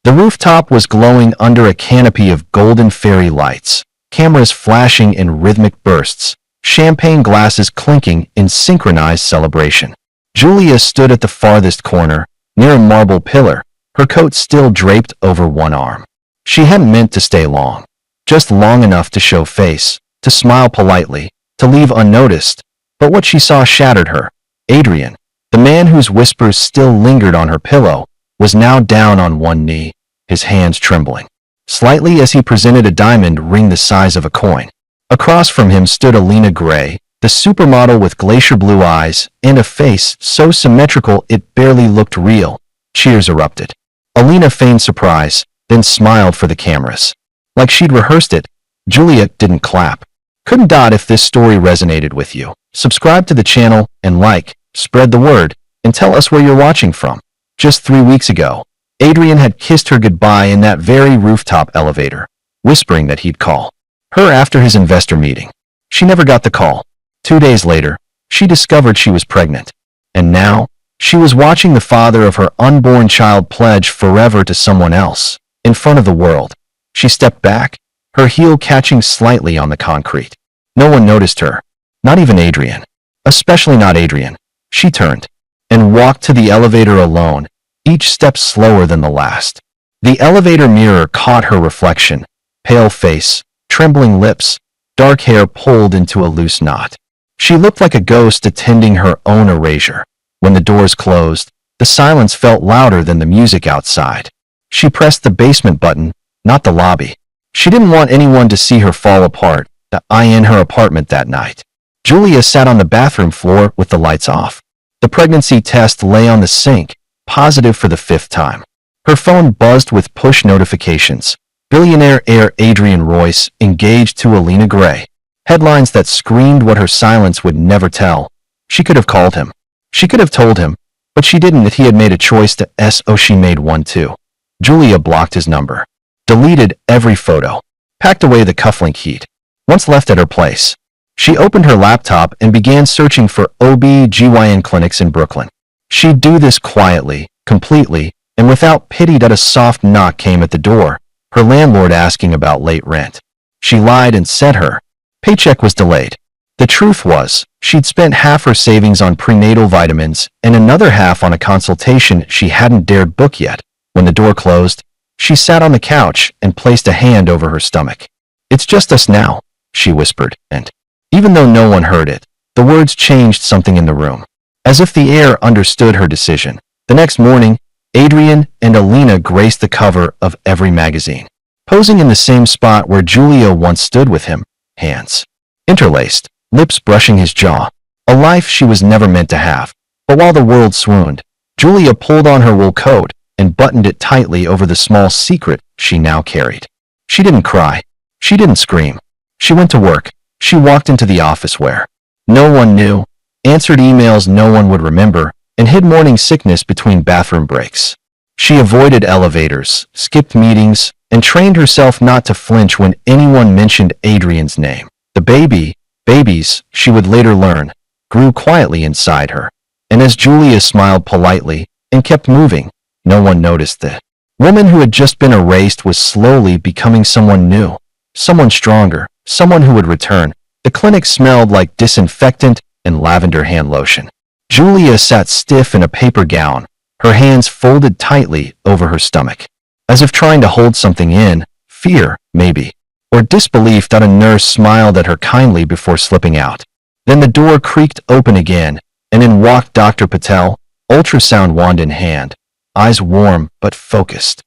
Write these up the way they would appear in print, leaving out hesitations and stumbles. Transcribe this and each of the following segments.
The rooftop was glowing under a canopy of golden fairy lights, cameras flashing in rhythmic bursts, champagne glasses clinking in synchronized celebration. Julia stood at the farthest corner, near a marble pillar, her coat still draped over one arm. She hadn't meant to stay long, just long enough to show face, to smile politely, to leave unnoticed, but what she saw shattered her. Adrian, the man whose whispers still lingered on her pillow, was now down on one knee, his hands trembling slightly as he presented a diamond ring the size of a coin. Across from him stood Alina Gray, the supermodel with glacier blue eyes and a face so symmetrical it barely looked real. Cheers erupted. Alina feigned surprise, then smiled for the cameras. Like she'd rehearsed it. Julia didn't clap. Couldn't dot if this story resonated with you. Subscribe to the channel and like, spread the word, and tell us where you're watching from. Just 3 weeks ago, Adrian had kissed her goodbye in that very rooftop elevator, whispering that he'd call her after his investor meeting. She never got the call. 2 days later, she discovered she was pregnant. And now, she was watching the father of her unborn child pledge forever to someone else, in front of the world. She stepped back, her heel catching slightly on the concrete. No one noticed her, not even Adrian. Especially not Adrian. She turned and walked to the elevator alone, each step slower than the last. The elevator mirror caught her reflection, pale face, trembling lips, dark hair pulled into a loose knot. She looked like a ghost attending her own erasure. When the doors closed, the silence felt louder than the music outside. She pressed the basement button, not the lobby. She didn't want anyone to see her fall apart, in her apartment that night. Julia sat on the bathroom floor with the lights off. The pregnancy test lay on the sink, positive for the 5th time. Her phone buzzed with push notifications. Billionaire heir Adrian Royce engaged to Alina Gray. Headlines that screamed what her silence would never tell. She could have called him. She could have told him, but she didn't. If he had made a choice to she made one too. Julia blocked his number, deleted every photo, packed away the cufflink heat. Once left at her place, she opened her laptop and began searching for OB/GYN clinics in Brooklyn. She'd do this quietly, completely, and without pity. A soft knock came at the door, her landlord asking about late rent. She lied and said her paycheck was delayed. The truth was, she'd spent half her savings on prenatal vitamins and another half on a consultation she hadn't dared book yet. When the door closed, she sat on the couch and placed a hand over her stomach. "It's just us now," she whispered, and even though no one heard it, the words changed something in the room. As if the air understood her decision. The next morning, Adrian and Alina graced the cover of every magazine, posing in the same spot where Julia once stood with him, hands interlaced, lips brushing his jaw. A life she was never meant to have. But while the world swooned, Julia pulled on her wool coat and buttoned it tightly over the small secret she now carried. She didn't cry. She didn't scream. She went to work. She walked into the office where no one knew, answered emails no one would remember, and hid morning sickness between bathroom breaks. She avoided elevators, skipped meetings, and trained herself not to flinch when anyone mentioned Adrian's name. The babies, she would later learn, grew quietly inside her. And as Julia smiled politely and kept moving, no one noticed the woman who had just been erased was slowly becoming someone new, someone stronger, someone who would return. The clinic smelled like disinfectant and lavender hand lotion. Julia sat stiff in a paper gown, her hands folded tightly over her stomach, as if trying to hold something in, fear, maybe, or disbelief. A nurse smiled at her kindly before slipping out. Then the door creaked open again, and in walked Dr. Patel, ultrasound wand in hand, eyes warm but focused.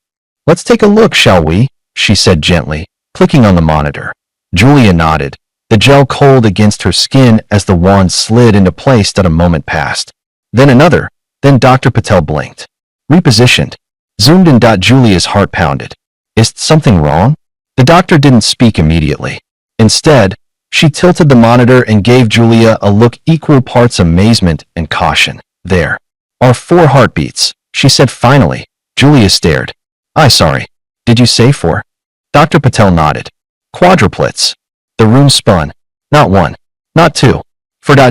"Let's take a look, shall we?" she said gently, clicking on the monitor. Julia nodded, the gel cold against her skin as the wand slid into place. A moment passed. Then another. Then Dr. Patel blinked. Repositioned. Zoomed in. Julia's heart pounded. Is something wrong? The doctor didn't speak immediately. Instead, she tilted the monitor and gave Julia a look equal parts amazement and caution. "There are 4 heartbeats," she said finally. Julia stared. Sorry. Did you say 4? Dr. Patel nodded. "Quadruplets." The room spun. Not 1. Not 2.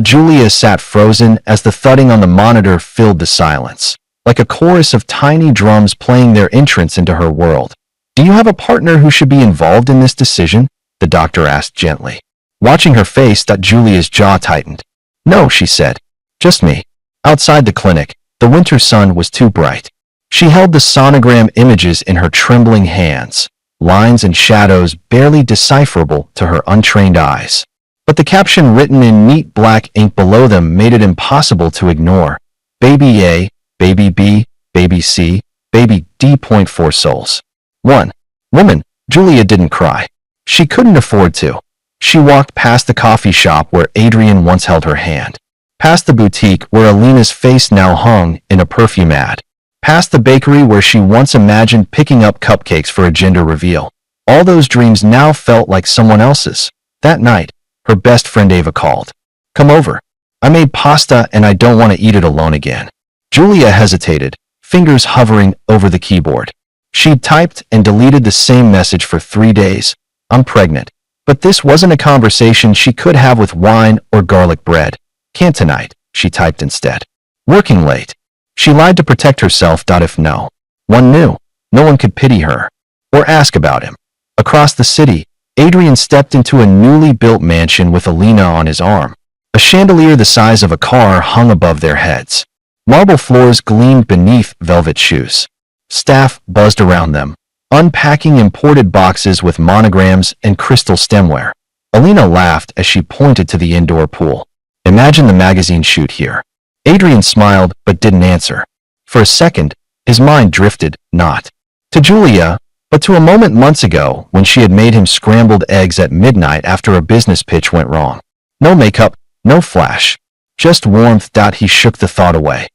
Julia sat frozen as the thudding on the monitor filled the silence. like a chorus of tiny drums playing their entrance into her world. "Do you have a partner who should be involved in this decision?" the doctor asked gently. Watching her face, Julia's jaw tightened. "No," she said. "Just me." Outside the clinic, the winter sun was too bright. She held the sonogram images in her trembling hands, lines and shadows barely decipherable to her untrained eyes. But the caption written in neat black ink below them made it impossible to ignore. Baby A, Baby B, Baby C, Baby D.4 souls. 1. Woman. Julia didn't cry. She couldn't afford to. She walked past the coffee shop where Adrian once held her hand. Past the boutique where Alina's face now hung in a perfume ad. Past the bakery where she once imagined picking up cupcakes for a gender reveal. All those dreams now felt like someone else's. That night, her best friend Ava called. "Come over. I made pasta and I don't want to eat it alone again." Julia hesitated, fingers hovering over the keyboard. She'd typed and deleted the same message for 3 days. "I'm pregnant." But this wasn't a conversation she could have with wine or garlic bread. "Can't tonight," she typed instead. "Working late." She lied to protect herself. If no one knew, no one could pity her or ask about him. Across the city, Adrian stepped into a newly built mansion with Alina on his arm. A chandelier the size of a car hung above their heads. Marble floors gleamed beneath velvet shoes. Staff buzzed around them, unpacking imported boxes with monograms and crystal stemware. Alina laughed as she pointed to the indoor pool. "Imagine the magazine shoot here." Adrian smiled but didn't answer. For a second, his mind drifted, not to Julia, but to a moment months ago when she had made him scrambled eggs at midnight after a business pitch went wrong. No makeup, no flash, just warmth. He shook the thought away.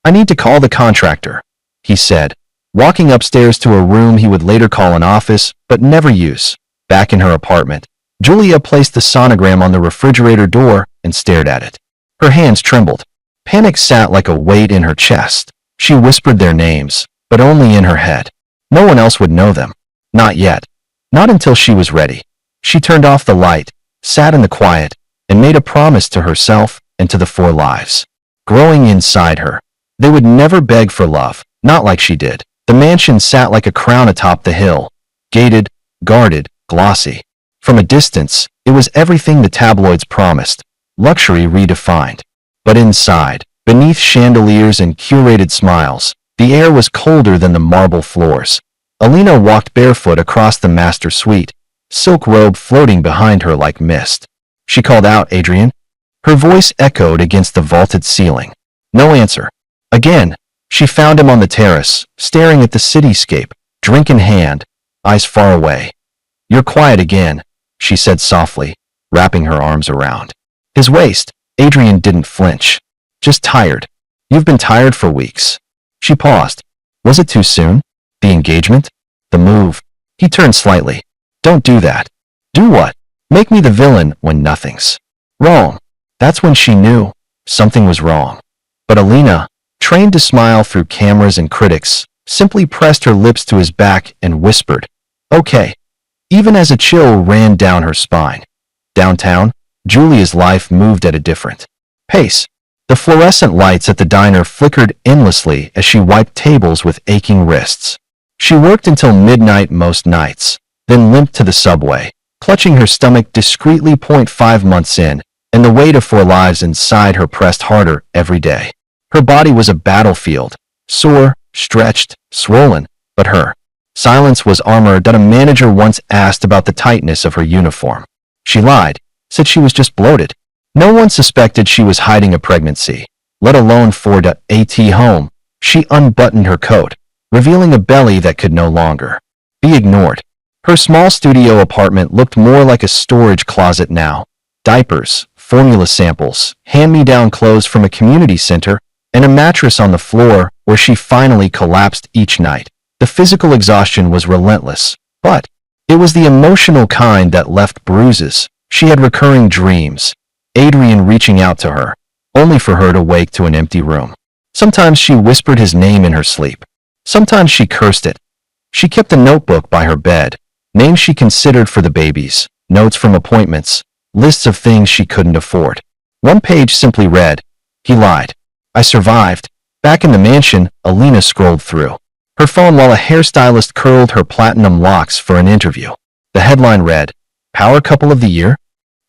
"I need to call the contractor," he said, walking upstairs to a room he would later call an office but never use. Back in her apartment, Julia placed the sonogram on the refrigerator door and stared at it. Her hands trembled. Panic sat like a weight in her chest. She whispered their names, but only in her head. No one else would know them. Not yet. Not until she was ready. She turned off the light, sat in the quiet, and made a promise to herself and to the 4 lives growing inside her. They would never beg for love, not like she did. The mansion sat like a crown atop the hill, gated, guarded, glossy. From a distance, it was everything the tabloids promised, luxury redefined. But inside, beneath chandeliers and curated smiles, the air was colder than the marble floors. Alina walked barefoot across the master suite, silk robe floating behind her like mist. She called out, "Adrian?" Her voice echoed against the vaulted ceiling. No answer. Again, she found him on the terrace, staring at the cityscape, drink in hand, eyes far away. "You're quiet again," she said softly, wrapping her arms around his waist. Adrian didn't flinch. "Just tired." "You've been tired for weeks." She paused. Was it too soon? The engagement? The move? He turned slightly. "Don't do that." "Do what?" "Make me the villain when nothing's wrong." That's when she knew something was wrong. But Alina, trained to smile through cameras and critics, simply pressed her lips to his back and whispered, "Okay," even as a chill ran down her spine. Downtown, Julia's life moved at a different pace. The fluorescent lights at the diner flickered endlessly as she wiped tables with aching wrists. She worked until midnight most nights, then limped to the subway, clutching her stomach discreetly. 5 months in, and the weight of 4 lives inside her pressed harder every day. Her body was a battlefield, sore, stretched, swollen, but her silence was armor. A manager once asked about the tightness of her uniform. She lied, said she was just bloated. No one suspected she was hiding a pregnancy, let alone at home. She unbuttoned her coat, revealing a belly that could no longer be ignored. Her small studio apartment looked more like a storage closet now. Diapers, formula samples, hand-me-down clothes from a community center, and a mattress on the floor where she finally collapsed each night. The physical exhaustion was relentless, but it was the emotional kind that left bruises. She had recurring dreams, Adrian reaching out to her, only for her to wake to an empty room. Sometimes she whispered his name in her sleep. Sometimes she cursed it. She kept a notebook by her bed, names she considered for the babies, notes from appointments, lists of things she couldn't afford. One page simply read, "He lied. I survived." Back in the mansion, Alina scrolled through her phone while a hairstylist curled her platinum locks for an interview. The headline read, "Power Couple of the Year?"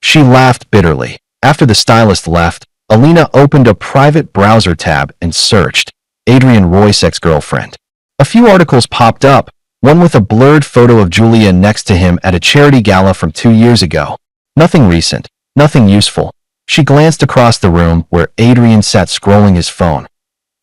She laughed bitterly. After the stylist left, Alina opened a private browser tab and searched Adrian Roy's ex-girlfriend. A few articles popped up, one with a blurred photo of Julia next to him at a charity gala from 2 years ago. Nothing recent, nothing useful. She glanced across the room where Adrian sat scrolling his phone.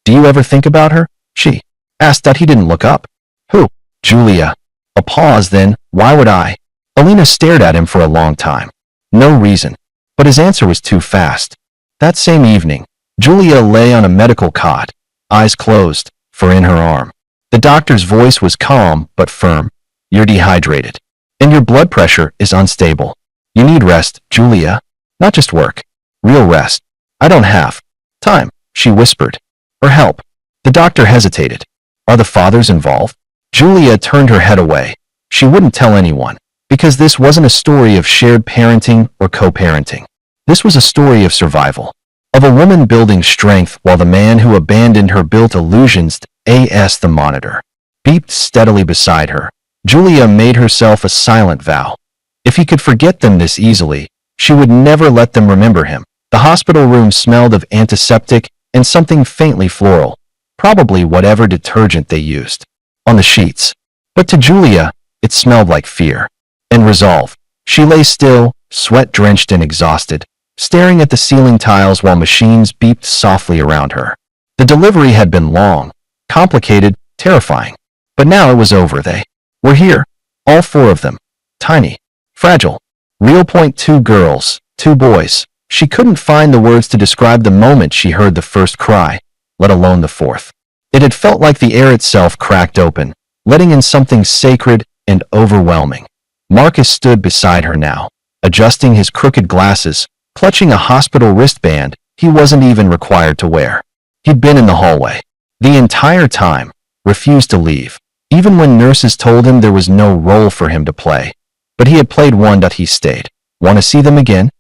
"Do you ever think about her?" she asked. That he didn't look up. "Who?" "Julia." A pause, then, "Why would I?" Alina stared at him for a long time. No reason. But his answer was too fast. That same evening, Julia lay on a medical cot, eyes closed, for in her arm. The doctor's voice was calm but firm. "You're dehydrated. And your blood pressure is unstable. You need rest, Julia. Not just work. Real rest." "I don't have time," she whispered. "Or help." The doctor hesitated. "Are the fathers involved?" Julia turned her head away. She wouldn't tell anyone, because this wasn't a story of shared parenting or co-parenting. This was a story of survival, of a woman building strength while the man who abandoned her built illusions. The monitor beeped steadily beside her. Julia made herself a silent vow. If he could forget them this easily, she would never let them remember him. The hospital room smelled of antiseptic and something faintly floral, probably whatever detergent they used, on the sheets. But to Julia, it smelled like fear and resolve. She lay still, sweat-drenched and exhausted, staring at the ceiling tiles while machines beeped softly around her. The delivery had been long, complicated, terrifying. But now it was over. They were here, all 4 of them, tiny, fragile, real. 2 girls, 2 boys. She couldn't find the words to describe the moment she heard the first cry, let alone the 4th. It had felt like the air itself cracked open, letting in something sacred and overwhelming. Marcus stood beside her now, adjusting his crooked glasses, clutching a hospital wristband he wasn't even required to wear. He'd been in the hallway the entire time, refused to leave, even when nurses told him there was no role for him to play. But he had played one. He stayed. "Want to see them again?"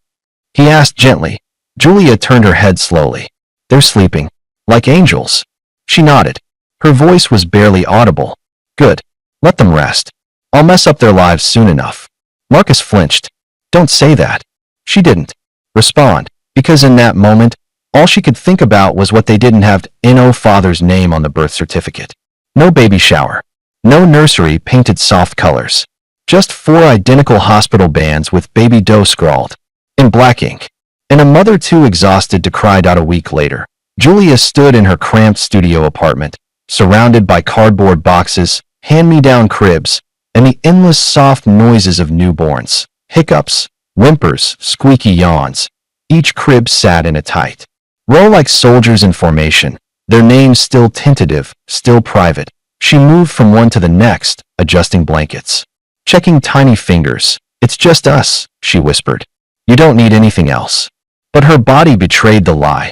he asked gently. Julia turned her head slowly. "They're sleeping, like angels." She nodded. Her voice was barely audible. "Good. Let them rest. I'll mess up their lives soon enough." Marcus flinched. "Don't say that." She didn't respond, because in that moment, all she could think about was what they didn't have no father's name on the birth certificate. No baby shower. No nursery painted soft colors. Just 4 identical hospital bands with Baby Doe scrawled in black ink. And a mother too exhausted to cry. A week later, Julia stood in her cramped studio apartment, surrounded by cardboard boxes, hand-me-down cribs, and the endless soft noises of newborns. Hiccups, whimpers, squeaky yawns. Each crib sat in a tight row like soldiers in formation, their names still tentative, still private. She moved from one to the next, adjusting blankets, checking tiny fingers. "It's just us," she whispered. "You don't need anything else." But her body betrayed the lie.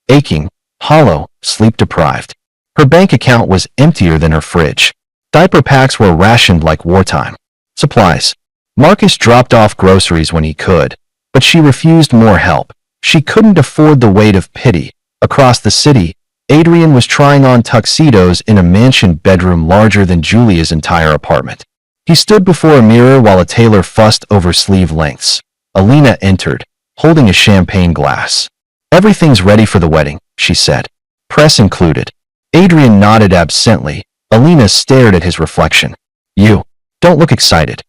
Aching, hollow, sleep-deprived. Her bank account was emptier than her fridge. Diaper packs were rationed like wartime supplies. Marcus dropped off groceries when he could, but she refused more help. She couldn't afford the weight of pity. Across the city, Adrian was trying on tuxedos in a mansion bedroom larger than Julia's entire apartment. He stood before a mirror while a tailor fussed over sleeve lengths. Alina entered, holding a champagne glass. "Everything's ready for the wedding," she said. "Press included." Adrian nodded absently. Alina stared at his reflection. "You don't look excited."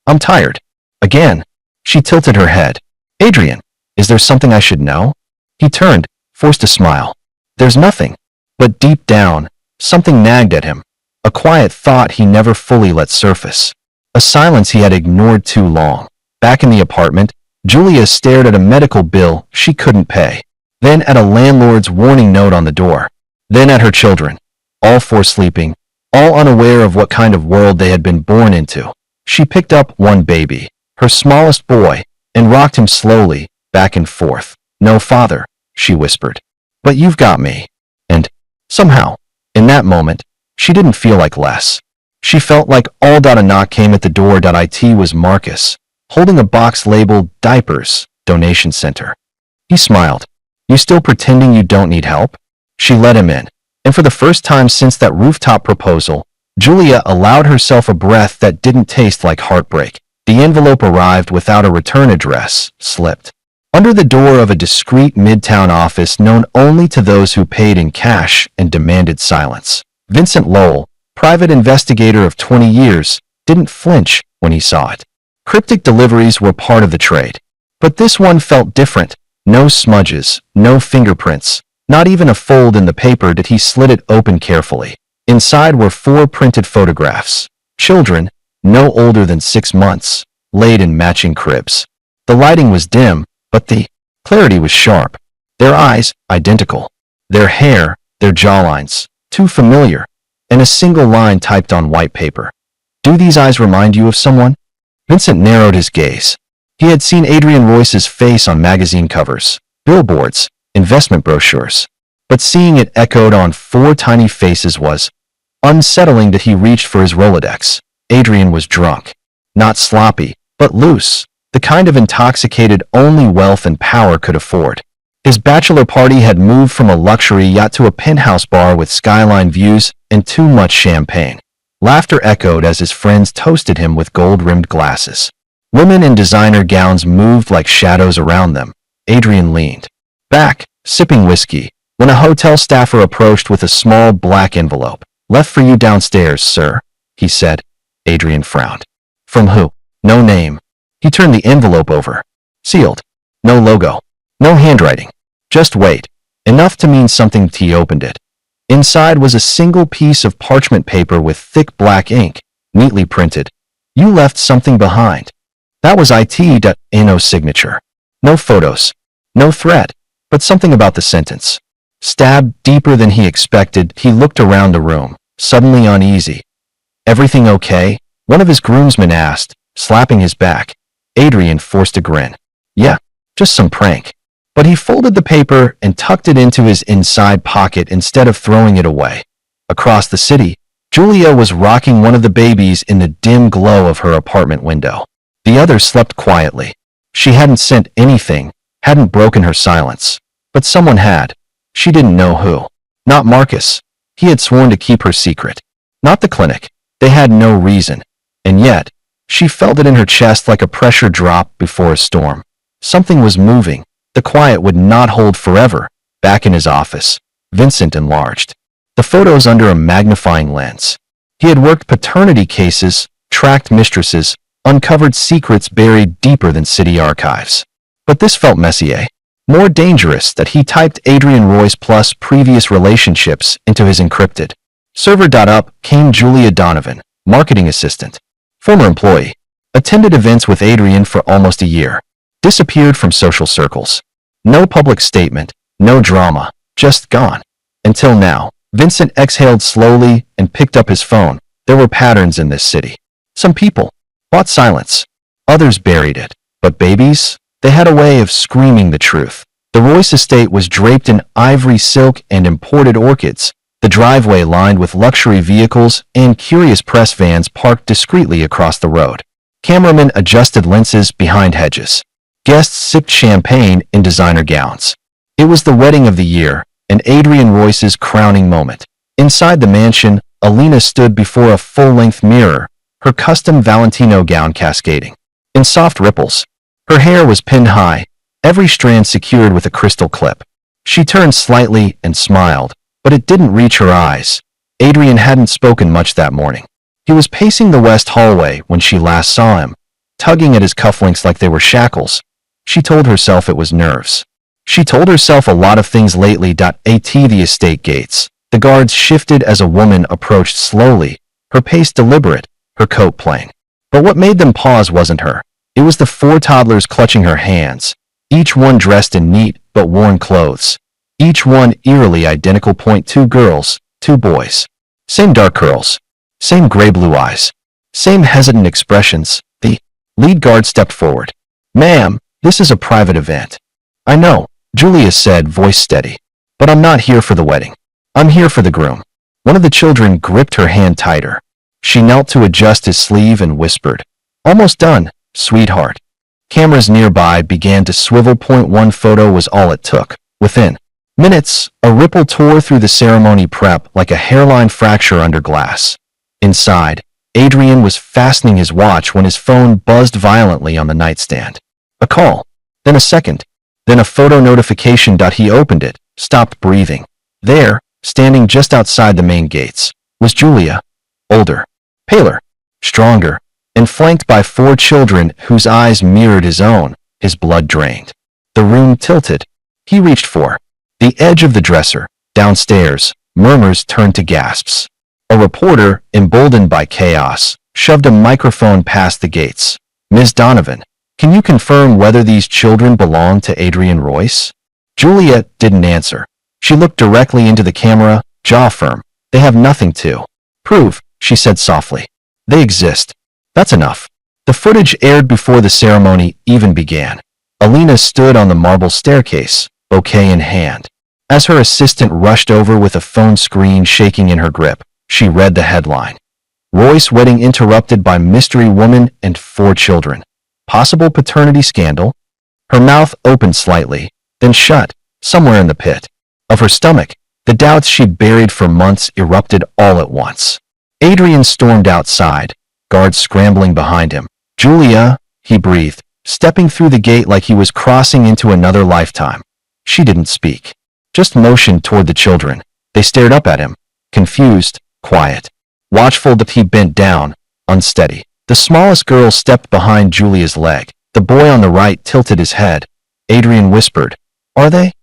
"I'm tired." "Again?" She tilted her head. "Adrian, is there something I should know?" He turned, forced a smile. "There's nothing." But deep down, something nagged at him. A quiet thought he never fully let surface. A silence he had ignored too long. Back in the apartment, Julia stared at a medical bill she couldn't pay. Then at a landlord's warning note on the door. Then at her children. All 4 sleeping, all unaware of what kind of world they had been born into. She picked up one baby, her smallest boy, and rocked him slowly, back and forth. "No father," she whispered. "But you've got me." And, somehow, in that moment, she didn't feel like less. She felt like all. A knock came at the door. It was Marcus, holding a box labeled Diapers, Donation Center. He smiled. "You still pretending you don't need help?" She let him in. And for the first time since that rooftop proposal, Julia allowed herself a breath that didn't taste like heartbreak. The envelope arrived without a return address, slipped under the door of a discreet midtown office known only to those who paid in cash and demanded silence. Vincent Lowell, private investigator of 20 years, didn't flinch when he saw it. Cryptic deliveries were part of the trade. But this one felt different. No smudges, no fingerprints, not even a fold in the paper. He slid it open carefully. Inside were 4 printed photographs. Children, no older than 6 months, laid in matching cribs. The lighting was dim, but the clarity was sharp. Their eyes, identical. Their hair, their jawlines, too familiar. And a single line typed on white paper. Do these eyes remind you of someone? Vincent narrowed his gaze. He had seen Adrian Royce's face on magazine covers, billboards, investment brochures. But seeing it echoed on 4 tiny faces was unsettling. He reached for his Rolodex. Adrian was drunk. Not sloppy, but loose. The kind of intoxicated only wealth and power could afford. His bachelor party had moved from a luxury yacht to a penthouse bar with skyline views and too much champagne. Laughter echoed as his friends toasted him with gold-rimmed glasses. Women in designer gowns moved like shadows around them. Adrian leaned back, sipping whiskey, when a hotel staffer approached with a small black envelope. Left for you downstairs, sir, he said. Adrian frowned. From who? No name. He turned the envelope over. Sealed. No logo. No handwriting. Just weight. Enough to mean something. He opened it. Inside was a single piece of parchment paper with thick black ink, neatly printed. You left something behind. That was it.no signature. No photos. No threat. But something about the sentence. Stabbed deeper than he expected, he looked around the room, suddenly uneasy. Everything okay? One of his groomsmen asked, slapping his back. Adrian forced a grin. Yeah, just some prank. But he folded the paper and tucked it into his inside pocket instead of throwing it away. Across the city, Julia was rocking one of the babies in the dim glow of her apartment window. The other slept quietly. She hadn't sent anything, hadn't broken her silence. But someone had. She didn't know who. Not Marcus. He had sworn to keep her secret. Not the clinic. They had no reason. And yet, she felt it in her chest like a pressure drop before a storm. Something was moving. The quiet would not hold forever. Back in his office, Vincent enlarged the photos under a magnifying lens. He had worked paternity cases, tracked mistresses, uncovered secrets buried deeper than city archives. But this felt messier. More dangerous. That he typed Adrian Royce plus previous relationships into his encrypted server. Up came Julia Donovan, marketing assistant, former employee, attended events with Adrian for almost a year, disappeared from social circles. No public statement, no drama, just gone. Until now, Vincent exhaled slowly and picked up his phone. There were patterns in this city. Some people bought silence. Others buried it. But babies? They had a way of screaming the truth. The Royce estate was draped in ivory silk and imported orchids, the driveway lined with luxury vehicles and curious press vans parked discreetly across the road. Cameramen adjusted lenses behind hedges. Guests sipped champagne in designer gowns. It was the wedding of the year, and Adrian Royce's crowning moment. Inside the mansion, Alina stood before a full-length mirror, her custom Valentino gown cascading in soft ripples. Her hair was pinned high, every strand secured with a crystal clip. She turned slightly and smiled, but it didn't reach her eyes. Adrian hadn't spoken much that morning. He was pacing the west hallway when she last saw him, tugging at his cufflinks like they were shackles. She told herself it was nerves. She told herself a lot of things lately. At the estate gates, the guards shifted as a woman approached slowly, her pace deliberate, her coat plain. But what made them pause wasn't her. It was the 4 toddlers clutching her hands, each one dressed in neat but worn clothes. Each one eerily identical. 2 girls, 2 boys. Same dark curls. Same gray-blue eyes. Same hesitant expressions. The lead guard stepped forward. Ma'am, this is a private event. I know, Julia said, voice steady. But I'm not here for the wedding. I'm here for the groom. One of the children gripped her hand tighter. She knelt to adjust his sleeve and whispered, Almost done, sweetheart. Cameras nearby began to swivel. 1 photo was all it took. Within Minutes, a ripple tore through the ceremony prep like a hairline fracture under glass. Inside, Adrian was fastening his watch when his phone buzzed violently on the nightstand. A call, then a second, then a photo notification. He opened it, stopped breathing. There, standing just outside the main gates, was Julia, older, paler, stronger, and flanked by 4 children whose eyes mirrored his own. His blood drained. The room tilted. He reached for the edge of the dresser. Downstairs, murmurs turned to gasps. A reporter, emboldened by chaos, shoved a microphone past the gates. "Ms. Donovan, can you confirm whether these children belong to Adrian Royce?" Juliet didn't answer. She looked directly into the camera, jaw firm. "They have nothing to prove," she said softly. "They exist. That's enough." The footage aired before the ceremony even began. Alina stood on the marble staircase, bouquet in hand. As her assistant rushed over with a phone screen shaking in her grip, she read the headline. Royce wedding interrupted by mystery woman and 4 children. Possible paternity scandal? Her mouth opened slightly, then shut, somewhere in the pit of her stomach. The doubts she'd buried for months erupted all at once. Adrian stormed outside, guards scrambling behind him. "Julia," he breathed, stepping through the gate like he was crossing into another lifetime. She didn't speak, just motioned toward the children. They stared up at him, confused, quiet, watchful. He bent down, unsteady. The smallest girl stepped behind Julia's leg. The boy on the right tilted his head. Adrian whispered, "Are they?"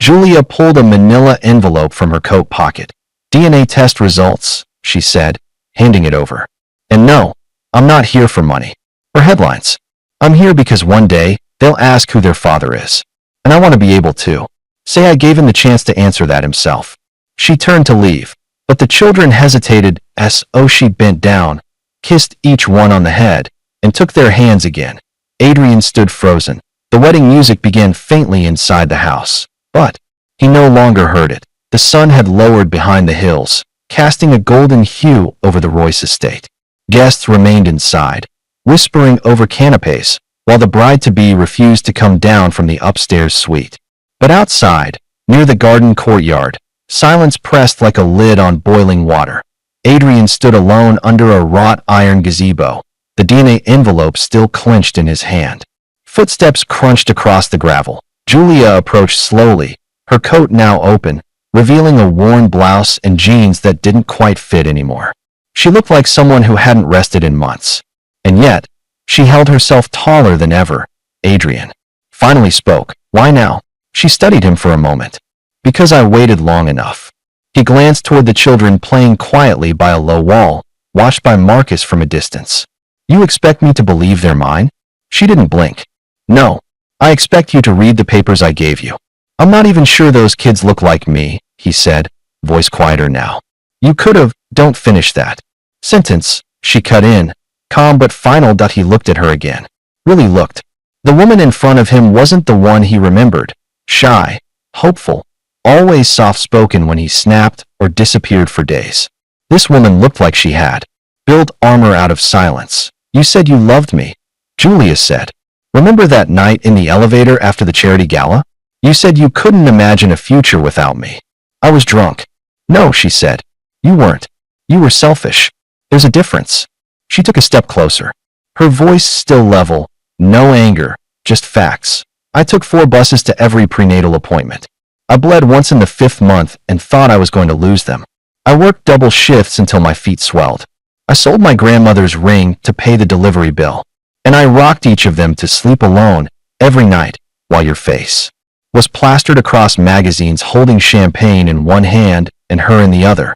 Julia pulled a manila envelope from her coat pocket. "DNA test results," she said, handing it over. "And no, I'm not here for money or headlines. I'm here because one day they'll ask who their father is. And I want to be able to say I gave him the chance to answer that himself." She turned to leave, but the children hesitated as she bent down, kissed each one on the head, and took their hands again. Adrian stood frozen. The wedding music began faintly inside the house, but he no longer heard it. The sun had lowered behind the hills, casting a golden hue over the Royce estate. Guests remained inside, whispering over canapes, while the bride-to-be refused to come down from the upstairs suite. But outside, near the garden courtyard, silence pressed like a lid on boiling water. Adrian stood alone under a wrought iron gazebo, the DNA envelope still clenched in his hand. Footsteps crunched across the gravel. Julia approached slowly, her coat now open, revealing a worn blouse and jeans that didn't quite fit anymore. She looked like someone who hadn't rested in months. And yet, she held herself taller than ever. Adrian finally spoke. "Why now?" She studied him for a moment. "Because I waited long enough." He glanced toward the children playing quietly by a low wall, watched by Marcus from a distance. "You expect me to believe they're mine?" She didn't blink. "No, I expect you to read the papers I gave you." "I'm not even sure those kids look like me," he said, voice quieter now. "You could have, don't finish that sentence," she cut in, calm but final. He looked at her again. Really looked. The woman in front of him wasn't the one he remembered. Shy, hopeful, always soft-spoken when he snapped or disappeared for days. This woman looked like she had built armor out of silence. "You said you loved me," Julia said. "Remember that night in the elevator after the charity gala? You said you couldn't imagine a future without me." "I was drunk." "No," she said. "You weren't. You were selfish. There's a difference." She took a step closer. Her voice still level, no anger, just facts. "I took 4 buses to every prenatal appointment. I bled once in the 5th month and thought I was going to lose them. I worked double shifts until my feet swelled. I sold my grandmother's ring to pay the delivery bill. And I rocked each of them to sleep alone every night while your face was plastered across magazines holding champagne in one hand and her in the other."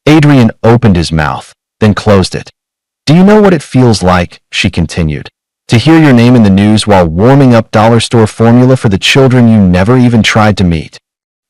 Adrian opened his mouth, then closed it. "Do you know what it feels like," she continued, "to hear your name in the news while warming up dollar store formula for the children you never even tried to meet?"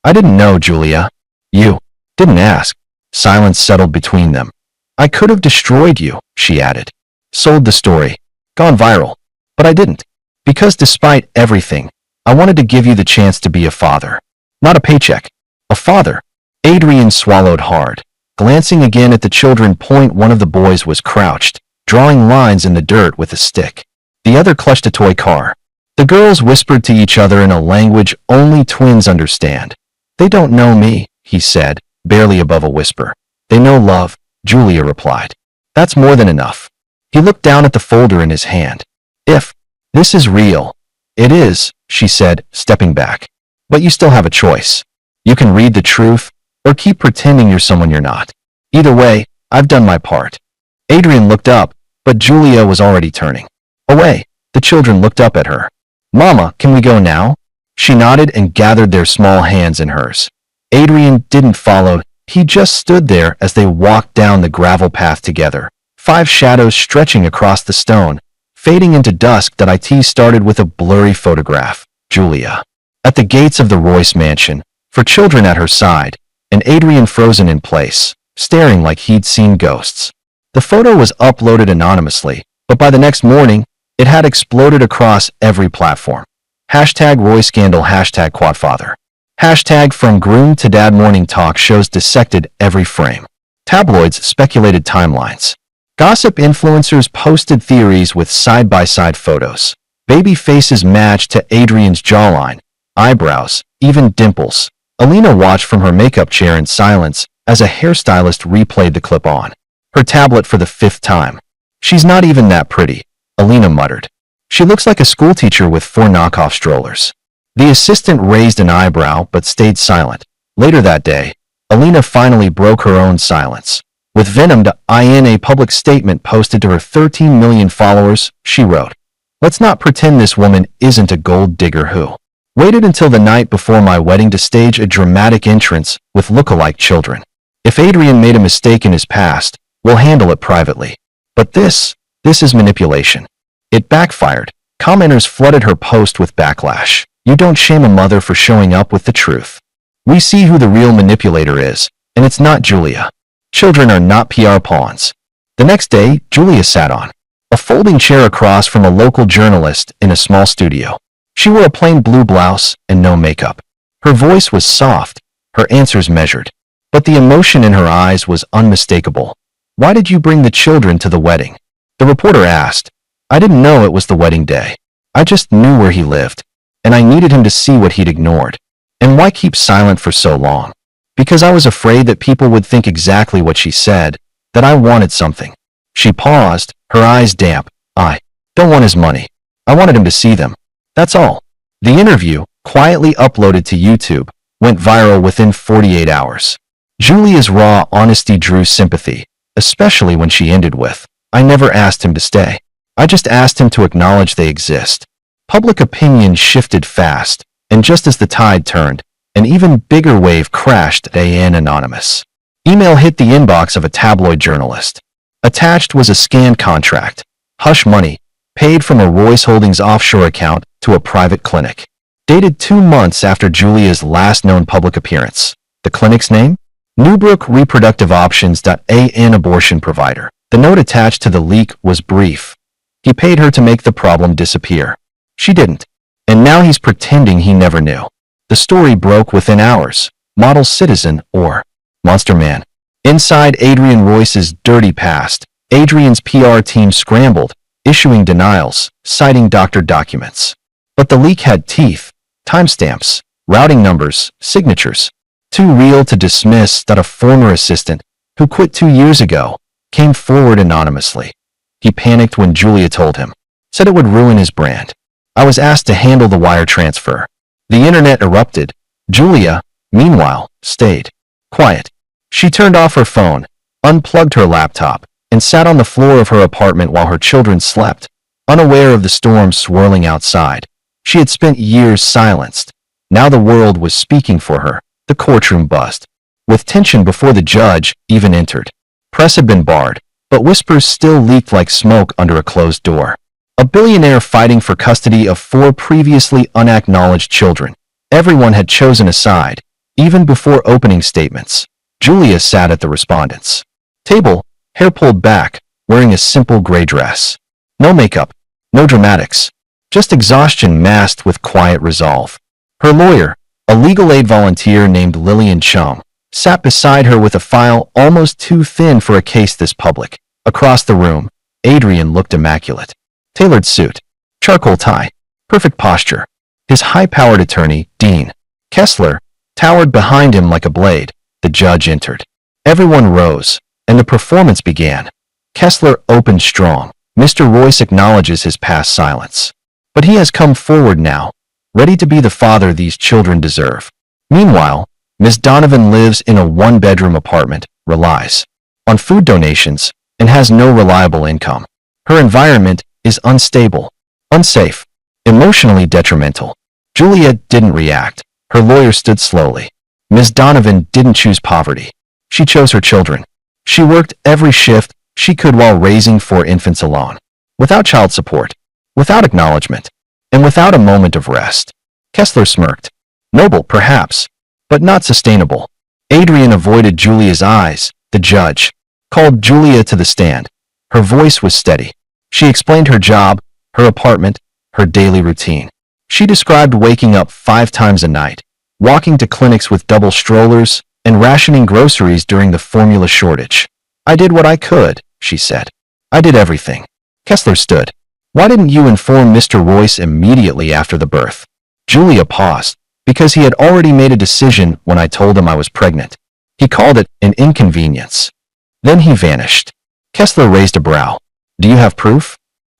"I didn't know, Julia." "You didn't ask." Silence settled between them. "I could have destroyed you," she added. "Sold the story. Gone viral. But I didn't. Because despite everything, I wanted to give you the chance to be a father. Not a paycheck. A father." Adrian swallowed hard. Glancing again at the children, one of the boys was crouched, drawing lines in the dirt with a stick. The other clutched a toy car. The girls whispered to each other in a language only twins understand. They don't know me, he said, barely above a whisper. They know love, Julia replied. That's more than enough. He looked down at the folder in his hand. If this is real, it is, she said, stepping back. But you still have a choice. You can read the truth, or keep pretending you're someone you're not. Either way, I've done my part. Adrian looked up, but Julia was already turning away. The children looked up at her. Mama, can we go now? She nodded and gathered their small hands in hers. Adrian didn't follow. He just stood there as they walked down the gravel path together. 5 shadows stretching across the stone, fading into dusk. That it started with a blurry photograph. Julia at the gates of the Royce mansion, for children at her side, and Adrian frozen in place, staring like he'd seen ghosts. The photo was uploaded anonymously, but by the next morning, it had exploded across every platform. Hashtag Roy Scandal, hashtag Quadfather. Hashtag From Groom to Dad Morning Talk shows dissected every frame. Tabloids speculated timelines. Gossip influencers posted theories with side-by-side photos. Baby faces matched to Adrian's jawline, eyebrows, even dimples. Alina watched from her makeup chair in silence as a hairstylist replayed the clip on her tablet for the 5th time. She's not even that pretty, Alina muttered. She looks like a schoolteacher with 4 knockoff strollers. The assistant raised an eyebrow but stayed silent. Later that day, Alina finally broke her own silence. With venom in a public statement posted to her 13 million followers, she wrote, "Let's not pretend this woman isn't a gold digger who waited until the night before my wedding to stage a dramatic entrance with look-alike children. If Adrian made a mistake in his past, we'll handle it privately. But this is manipulation." It backfired. Commenters flooded her post with backlash. You don't shame a mother for showing up with the truth. We see who the real manipulator is, and it's not Julia. Children are not PR pawns. The next day, Julia sat on a folding chair across from a local journalist in a small studio. She wore a plain blue blouse and no makeup. Her voice was soft, her answers measured, but the emotion in her eyes was unmistakable. Why did you bring the children to the wedding? The reporter asked. I didn't know it was the wedding day. I just knew where he lived, and I needed him to see what he'd ignored. And why keep silent for so long? Because I was afraid that people would think exactly what she said, that I wanted something. She paused, her eyes damp. I don't want his money. I wanted him to see them. That's all. The interview, quietly uploaded to YouTube, went viral within 48 hours. Julia's raw honesty drew sympathy, especially when she ended with, I never asked him to stay. I just asked him to acknowledge they exist. Public opinion shifted fast, and just as the tide turned, an even bigger wave crashed in Anonymous. Email hit the inbox of a tabloid journalist. Attached was a scanned contract. Hush money, paid from a Royce Holdings offshore account to a private clinic. Dated 2 months after Julia's last known public appearance. The clinic's name? Newbrook Reproductive Options. An abortion provider. The note attached to the leak was brief. He paid her to make the problem disappear. She didn't. And now he's pretending he never knew. The story broke within hours. Model citizen or monster man. Inside Adrian Royce's dirty past, Adrian's PR team scrambled, issuing denials, citing doctor documents. But the leak had teeth, timestamps, routing numbers, signatures. Too real to dismiss. That a former assistant, who quit 2 years ago, came forward anonymously. He panicked when Julia told him, said it would ruin his brand. I was asked to handle the wire transfer. The internet erupted. Julia, meanwhile, stayed quiet. She turned off her phone, unplugged her laptop, and sat on the floor of her apartment while her children slept, unaware of the storm swirling outside. She had spent years silenced. Now the world was speaking for her. The courtroom buzzed, with tension before the judge even entered. Press had been barred, but whispers still leaked like smoke under a closed door. A billionaire fighting for custody of 4 previously unacknowledged children. Everyone had chosen a side, even before opening statements. Julia sat at the respondents' table, hair pulled back, wearing a simple gray dress. No makeup, no dramatics, just exhaustion masked with quiet resolve. Her lawyer, a legal aid volunteer named Lillian Chung, sat beside her with a file almost too thin for a case this public. Across the room, Adrian looked immaculate. Tailored suit, charcoal tie, perfect posture. His high-powered attorney, Dean Kessler, towered behind him like a blade. The judge entered. Everyone rose, and the performance began. Kessler opened strong. Mr. Royce acknowledges his past silence. But he has come forward now, ready to be the father these children deserve. Meanwhile, Miss Donovan lives in a one-bedroom apartment, relies on food donations, and has no reliable income. Her environment is unstable, unsafe, emotionally detrimental. Julia didn't react. Her lawyer stood slowly. Miss Donovan didn't choose poverty. She chose her children. She worked every shift she could while raising 4 infants alone, without child support, without acknowledgement, and without a moment of rest. Kessler smirked. Noble, perhaps, but not sustainable. Adrian avoided Julia's eyes. The judge called Julia to the stand. Her voice was steady. She explained her job, her apartment, her daily routine. She described waking up 5 times a night, walking to clinics with double strollers, and rationing groceries during the formula shortage. I did what I could, she said. I did everything. Kessler stood. Why didn't you inform Mr. Royce immediately after the birth? Julia paused, because he had already made a decision when I told him I was pregnant. He called it an inconvenience. Then he vanished. Kessler raised a brow. Do you have proof?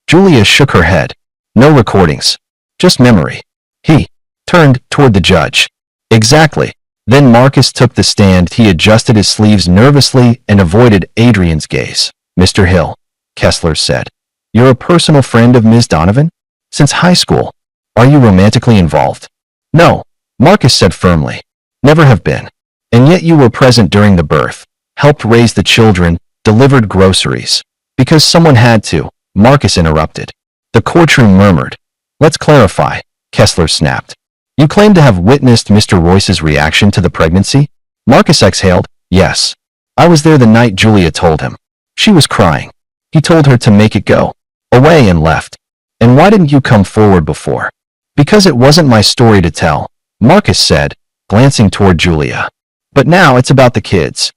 Julia shook her head. No recordings. Just memory. He turned toward the judge. Exactly. Then Marcus took the stand. He adjusted his sleeves nervously and avoided Adrian's gaze. Mr. Hill, Kessler said. You're a personal friend of Ms. Donovan? Since high school. Are you romantically involved? No, Marcus said firmly. Never have been. And yet you were present during the birth, helped raise the children, delivered groceries. Because someone had to, Marcus interrupted. The courtroom murmured. Let's clarify, Kessler snapped. You claim to have witnessed Mr. Royce's reaction to the pregnancy? Marcus exhaled. Yes. I was there the night Julia told him. She was crying. He told her to make it go away and left. And why didn't you come forward before? Because it wasn't my story to tell, Marcus said, glancing toward Julia. But now it's about the kids.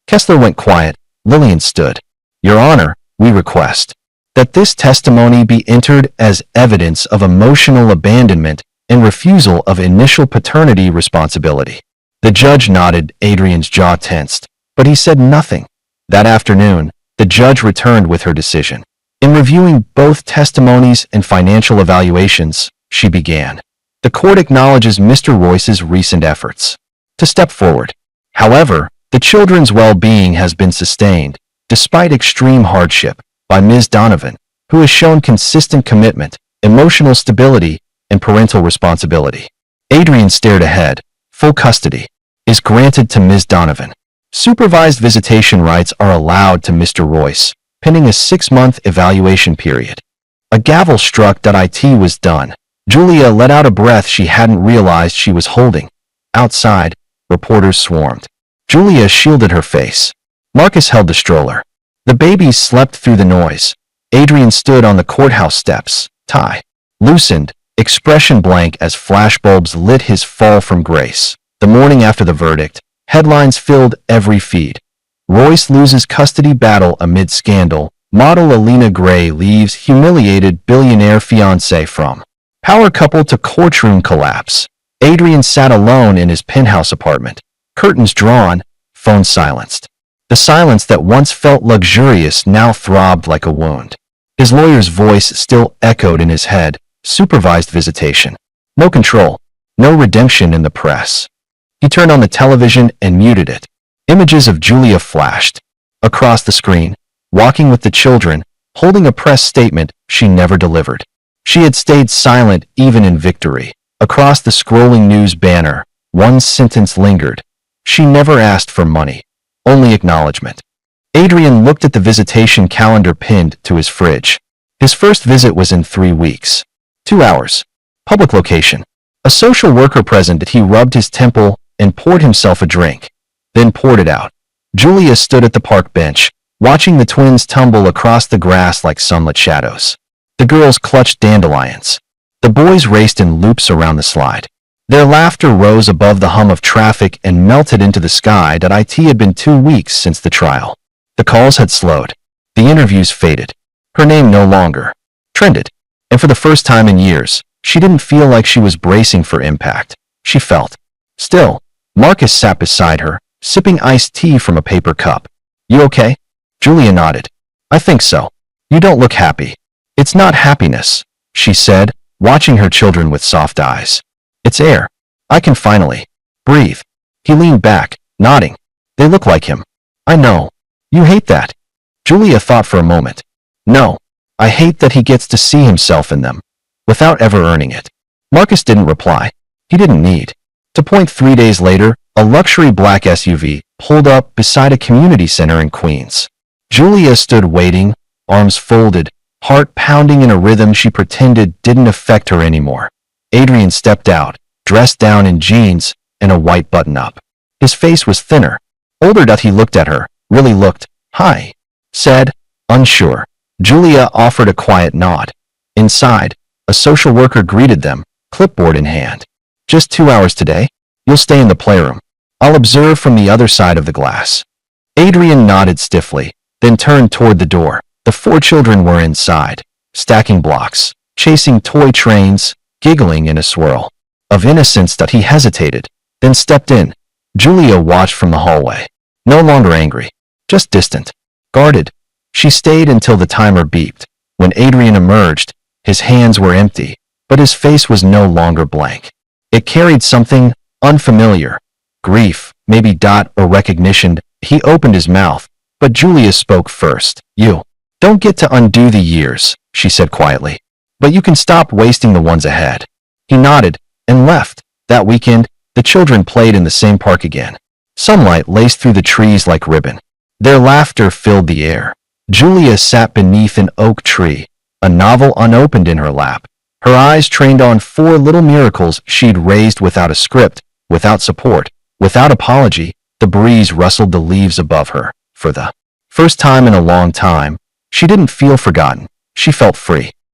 Kessler went quiet. Lillian stood. Your Honor, we request that this testimony be entered as evidence of emotional abandonment and refusal of initial paternity responsibility. The judge nodded. Adrian's jaw tensed, but he said nothing. That afternoon, the judge returned with her decision. In reviewing both testimonies and financial evaluations, she began. The court acknowledges Mr. Royce's recent efforts to step forward. However, the children's well-being has been sustained, despite extreme hardship, by Ms. Donovan, who has shown consistent commitment, emotional stability, and parental responsibility. Adrian stared ahead. Full custody is granted to Ms. Donovan. Supervised visitation rights are allowed to Mr. Royce, pending a 6-month evaluation period. A gavel struck. It was done. Julia let out a breath she hadn't realized she was holding. Outside, reporters swarmed. Julia shielded her face. Marcus held the stroller. The babies slept through the noise. Adrian stood on the courthouse steps, tie loosened, expression blank as flashbulbs lit his fall from grace. The morning after the verdict, headlines filled every feed. Royce loses custody battle amid scandal. Model Alina Gray leaves humiliated billionaire fiancé from power couple to courtroom collapse. Adrian sat alone in his penthouse apartment. Curtains drawn, phone silenced. The silence that once felt luxurious now throbbed like a wound. His lawyer's voice still echoed in his head. Supervised visitation. No control. No redemption in the press. He turned on the television and muted it. Images of Julia flashed. Across the screen, walking with the children, holding a press statement she never delivered. She had stayed silent even in victory. Across the scrolling news banner, one sentence lingered. She never asked for money, only acknowledgement. Adrian looked at the visitation calendar pinned to his fridge. His first visit was in 3 weeks. 2 hours. Public location. A social worker present. He rubbed his temple and poured himself a drink, then poured it out. Julia stood at the park bench, watching the twins tumble across the grass like sunlit shadows. The girls clutched dandelions. The boys raced in loops around the slide. Their laughter rose above the hum of traffic and melted into the sky. It had been 2 weeks since the trial. The calls had slowed. The interviews faded. Her name no longer trended. And for the first time in years, she didn't feel like she was bracing for impact. She felt still, Marcus sat beside her, sipping iced tea from a paper cup. You okay? Julia nodded. I think so. You don't look happy. It's not happiness, she said, watching her children with soft eyes. It's air. I can finally breathe. He leaned back, nodding. They look like him. I know. You hate that. Julia thought for a moment. No. I hate that he gets to see himself in them, without ever earning it. Marcus didn't reply. He didn't need to point. 3 days later, a luxury black SUV pulled up beside a community center in Queens. Julia stood waiting, arms folded, heart pounding in a rhythm she pretended didn't affect her anymore. Adrian stepped out, dressed down in jeans and a white button-up. His face was thinner. Older. He looked at her, really looked. Hi, said, unsure. Julia offered a quiet nod. Inside, a social worker greeted them, clipboard in hand. Just 2 hours today? You'll stay in the playroom. I'll observe from the other side of the glass. Adrian nodded stiffly, then turned toward the door. The 4 children were inside, stacking blocks, chasing toy trains, giggling in a swirl of innocence. He hesitated, then stepped in. Julia watched from the hallway. No longer angry, just distant, guarded. She stayed until the timer beeped. When Adrian emerged, his hands were empty, but his face was no longer blank. It carried something unfamiliar. Grief, maybe, or recognition. He opened his mouth, but Julia spoke first. You don't get to undo the years, she said quietly, but you can stop wasting the ones ahead. He nodded and left. That weekend, the children played in the same park again. Sunlight laced through the trees like ribbon. Their laughter filled the air. Julia sat beneath an oak tree, a novel unopened in her lap. Her eyes trained on 4 little miracles she'd raised without a script, without support, without apology. The breeze rustled the leaves above her. For the first time in a long time, she didn't feel forgotten. She felt free.